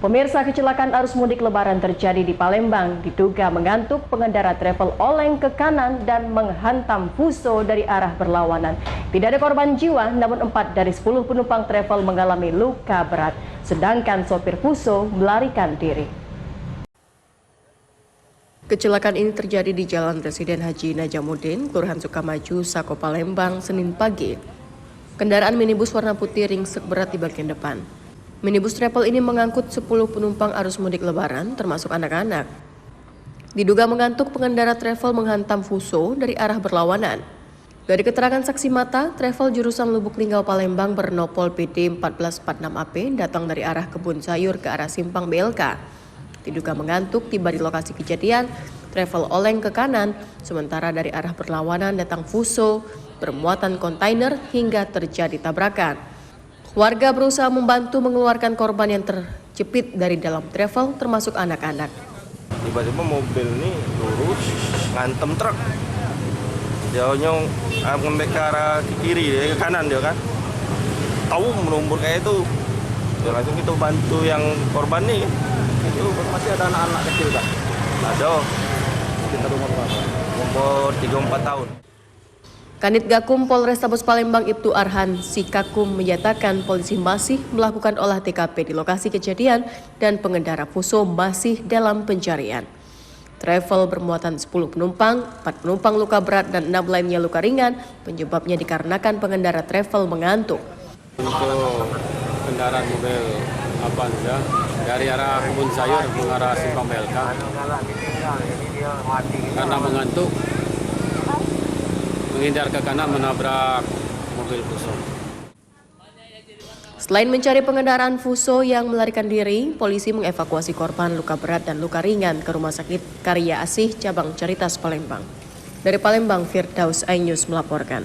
Pemirsa, kecelakaan arus mudik lebaran terjadi di Palembang. Diduga mengantuk, pengendara travel oleng ke kanan dan menghantam Fuso dari arah berlawanan. Tidak ada korban jiwa, namun 4 dari 10 penumpang travel mengalami luka berat. Sedangkan sopir Fuso melarikan diri. Kecelakaan ini terjadi di Jalan Presiden Haji Najamuddin, Kelurahan Sukamaju, Sako, Palembang, Senin pagi. Kendaraan minibus warna putih ringsek berat di bagian depan. Minibus travel ini mengangkut 10 penumpang arus mudik lebaran, termasuk anak-anak. Diduga mengantuk, pengendara travel menghantam Fuso dari arah berlawanan. Dari keterangan saksi mata, travel jurusan Lubuk Linggau Palembang bernopol PD 1446AP datang dari arah Kebun Sayur ke arah Simpang BLK. Diduga mengantuk, tiba di lokasi kejadian, travel oleng ke kanan, sementara dari arah berlawanan datang Fuso bermuatan kontainer hingga terjadi tabrakan. Warga berusaha membantu mengeluarkan korban yang terjepit dari dalam travel, termasuk anak-anak. Tiba-tiba mobil ini lurus, ngantem truk. Dia nyong ngebek ke arah kiri, ke kanan dia kan. Tahu melumpur kayak itu. Ya langsung kita bantu yang korban nih. Itu masih ada anak-anak kecil kan? Ada. Kita umur berapa? Umur 3-4 tahun. Kanit Gakum Polrestabes Palembang Ibtu Arhan Sikakum menyatakan polisi masih melakukan olah TKP di lokasi kejadian dan pengendara Fuso masih dalam pencarian. Travel bermuatan 10 penumpang, 4 penumpang luka berat dan 6 lainnya luka ringan, penyebabnya dikarenakan pengendara travel mengantuk. Untuk kendaraan mobil Avanza dari arah Kebun Sayur mengarah Simpang BLK karena mengantuk, menghindar ke kanan menabrak mobil Fuso. Selain mencari pengendaraan Fuso yang melarikan diri, polisi mengevakuasi korban luka berat dan luka ringan ke Rumah Sakit Karya Asih Cabang Caritas Palembang. Dari Palembang, Firdaus Ainus melaporkan.